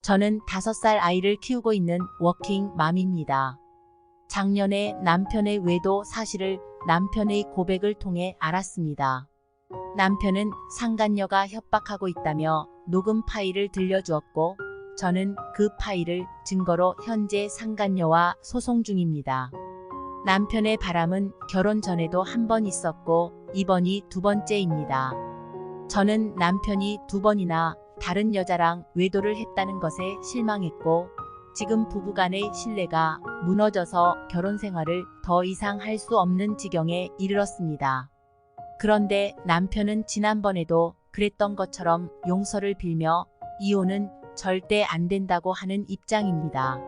저는 5살 아이를 키우고 있는 워킹 맘입니다. 작년에 남편의 외도 사실을 남편의 고백을 통해 알았습니다. 남편은 상간녀가 협박하고 있다며 녹음 파일을 들려주었고 저는 그 파일을 증거로 현재 상간녀와 소송 중입니다. 남편의 바람은 결혼 전에도 한 번 있었고 이번이 2번째입니다. 저는 남편이 2번이나 다른 여자랑 외도를 했다는 것에 실망했고 지금 부부간의 신뢰가 무너져서 결혼 생활을 더 이상 할 수 없는 지경에 이르렀습니다. 그런데 남편은 지난번에도 그랬던 것처럼 용서를 빌며 이혼은 절대 안 된다고 하는 입장입니다.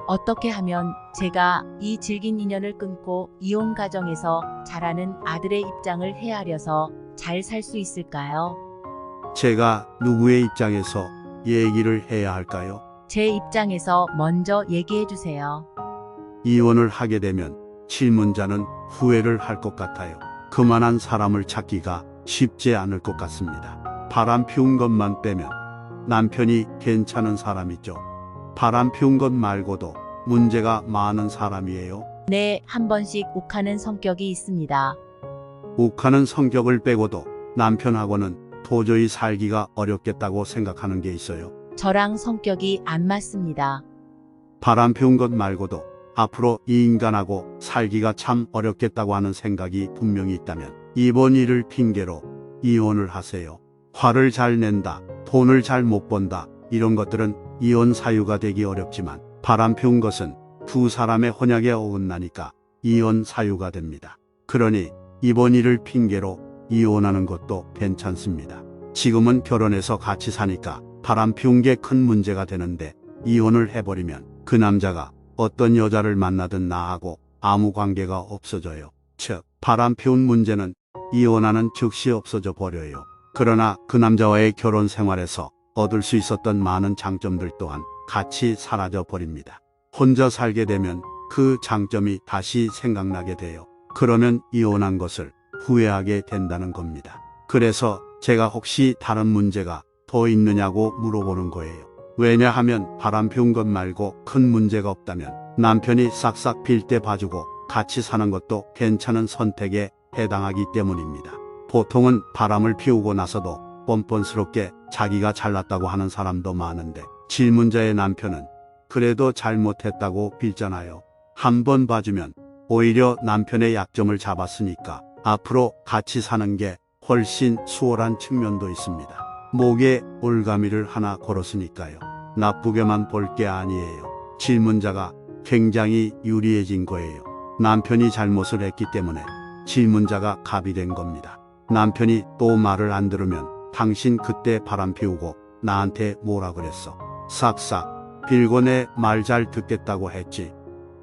어떻게 하면 제가 이 질긴 인연을 끊고 이혼 가정에서 자라는 아들의 입장을 헤아려서 잘 살 수 있을까요? 제가 누구의 입장에서 얘기를 해야 할까요? 제 입장에서 먼저 얘기해 주세요. 이혼을 하게 되면 질문자는 후회를 할 것 같아요. 그만한 사람을 찾기가 쉽지 않을 것 같습니다. 바람 피운 것만 빼면 남편이 괜찮은 사람이죠. 바람 피운 것 말고도 문제가 많은 사람이에요. 네, 한 번씩 욱하는 성격이 있습니다. 욱하는 성격을 빼고도 남편하고는 도저히 살기가 어렵겠다고 생각하는 게 있어요. 저랑 성격이 안 맞습니다. 바람 피운 것 말고도 앞으로 이 인간하고 살기가 참 어렵겠다고 하는 생각이 분명히 있다면 이번 일을 핑계로 이혼을 하세요. 화를 잘 낸다, 돈을 잘 못 번다, 이런 것들은 이혼 사유가 되기 어렵지만 바람 피운 것은 두 사람의 혼약에 어긋나니까 이혼 사유가 됩니다. 그러니 이번 일을 핑계로 이혼하는 것도 괜찮습니다. 지금은 결혼해서 같이 사니까 바람 피운 게 큰 문제가 되는데 이혼을 해버리면 그 남자가 어떤 여자를 만나든 나하고 아무 관계가 없어져요. 즉, 바람 피운 문제는 이혼하는 즉시 없어져 버려요. 그러나 그 남자와의 결혼 생활에서 얻을 수 있었던 많은 장점들 또한 같이 사라져 버립니다. 혼자 살게 되면 그 장점이 다시 생각나게 돼요. 그러면 이혼한 것을 후회하게 된다는 겁니다. 그래서 제가 혹시 다른 문제가 더 있느냐고 물어보는 거예요. 왜냐하면 바람 피운 것 말고 큰 문제가 없다면 남편이 싹싹 빌 때 봐주고 같이 사는 것도 괜찮은 선택에 해당하기 때문입니다. 보통은 바람을 피우고 나서도 뻔뻔스럽게 자기가 잘났다고 하는 사람도 많은데 질문자의 남편은 그래도 잘못했다고 빌잖아요. 한 번 봐주면 오히려 남편의 약점을 잡았으니까 앞으로 같이 사는 게 훨씬 수월한 측면도 있습니다. 목에 올가미를 하나 걸었으니까요. 나쁘게만 볼 게 아니에요. 질문자가 굉장히 유리해진 거예요. 남편이 잘못을 했기 때문에 질문자가 갑이 된 겁니다. 남편이 또 말을 안 들으면 당신 그때 바람 피우고 나한테 뭐라 그랬어? 싹싹 빌고 내 말 잘 듣겠다고 했지.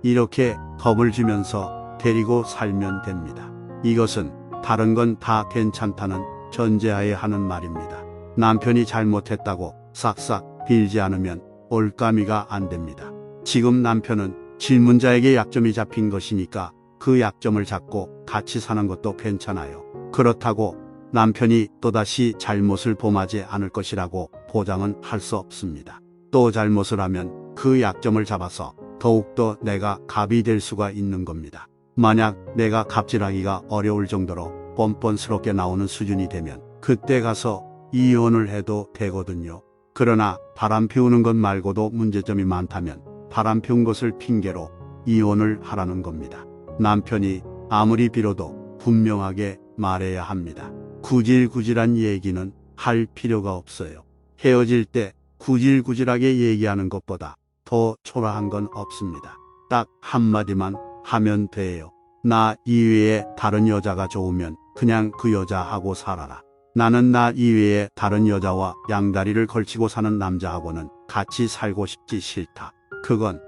이렇게 겁을 주면서 데리고 살면 됩니다. 이것은 다른 건 다 괜찮다는 전제하에 하는 말입니다. 남편이 잘못했다고 싹싹 빌지 않으면 올가미가 안 됩니다. 지금 남편은 질문자에게 약점이 잡힌 것이니까 그 약점을 잡고 같이 사는 것도 괜찮아요. 그렇다고 남편이 또다시 잘못을 범하지 않을 것이라고 보장은 할 수 없습니다. 또 잘못을 하면 그 약점을 잡아서 더욱더 내가 갑이 될 수가 있는 겁니다. 만약 내가 갑질하기가 어려울 정도로 뻔뻔스럽게 나오는 수준이 되면 그때 가서 이혼을 해도 되거든요. 그러나 바람 피우는 것 말고도 문제점이 많다면 바람 피운 것을 핑계로 이혼을 하라는 겁니다. 남편이 아무리 빌어도 분명하게 말해야 합니다. 구질구질한 얘기는 할 필요가 없어요. 헤어질 때 구질구질하게 얘기하는 것보다 더 초라한 건 없습니다. 딱 한마디만 하면 돼요. 나 이외에 다른 여자가 좋으면 그냥 그 여자하고 살아라. 나는 나 이외에 다른 여자와 양다리를 걸치고 사는 남자하고는 같이 살고 싶지 싫다. 그건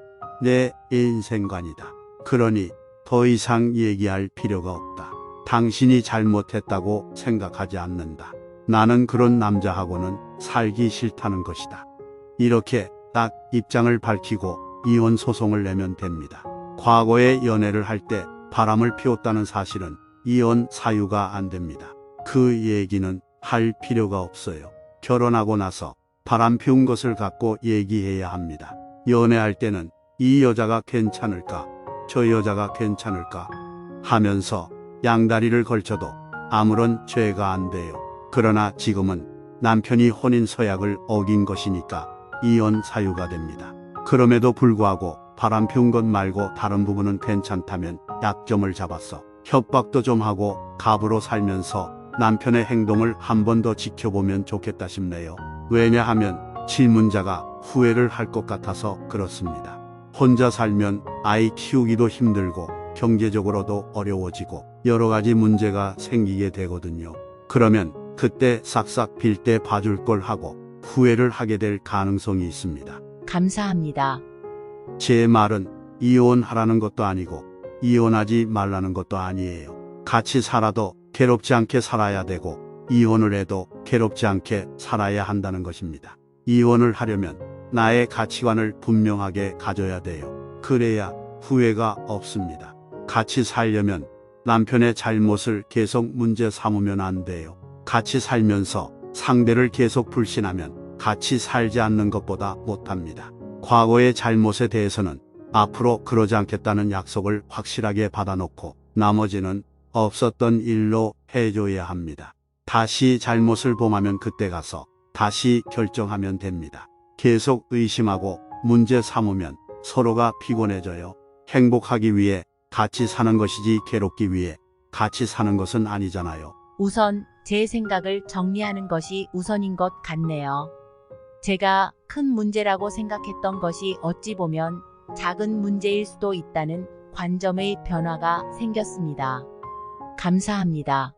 내 인생관이다. 그러니 더 이상 얘기할 필요가 없다. 당신이 잘못했다고 생각하지 않는다. 나는 그런 남자하고는 살기 싫다는 것이다. 이렇게 딱 입장을 밝히고 이혼 소송을 내면 됩니다. 과거에 연애를 할 때 바람을 피웠다는 사실은 이혼 사유가 안 됩니다. 그 얘기는 할 필요가 없어요. 결혼하고 나서 바람 피운 것을 갖고 얘기해야 합니다. 연애할 때는 이 여자가 괜찮을까? 저 여자가 괜찮을까? 하면서 양다리를 걸쳐도 아무런 죄가 안 돼요. 그러나 지금은 남편이 혼인 서약을 어긴 것이니까 이혼 사유가 됩니다. 그럼에도 불구하고 바람 피운 것 말고 다른 부분은 괜찮다면 약점을 잡았어 협박도 좀 하고 갑으로 살면서 남편의 행동을 한 번 더 지켜보면 좋겠다 싶네요. 왜냐하면 질문자가 후회를 할 것 같아서 그렇습니다. 혼자 살면 아이 키우기도 힘들고 경제적으로도 어려워지고 여러 가지 문제가 생기게 되거든요. 그러면 그때 싹싹 빌 때 봐줄 걸 하고 후회를 하게 될 가능성이 있습니다. 감사합니다. 제 말은 이혼하라는 것도 아니고 이혼하지 말라는 것도 아니에요. 같이 살아도 괴롭지 않게 살아야 되고 이혼을 해도 괴롭지 않게 살아야 한다는 것입니다. 이혼을 하려면 나의 가치관을 분명하게 가져야 돼요. 그래야 후회가 없습니다. 같이 살려면 남편의 잘못을 계속 문제 삼으면 안 돼요. 같이 살면서 상대를 계속 불신하면 같이 살지 않는 것보다 못합니다. 과거의 잘못에 대해서는 앞으로 그러지 않겠다는 약속을 확실하게 받아놓고 나머지는 없었던 일로 해줘야 합니다. 다시 잘못을 범하면 그때 가서 다시 결정하면 됩니다. 계속 의심하고 문제 삼으면 서로가 피곤해져요. 행복하기 위해 같이 사는 것이지 괴롭기 위해 같이 사는 것은 아니잖아요. 우선 제 생각을 정리하는 것이 우선인 것 같네요. 제가 큰 문제라고 생각했던 것이 어찌 보면 작은 문제일 수도 있다는 관점의 변화가 생겼습니다. 감사합니다.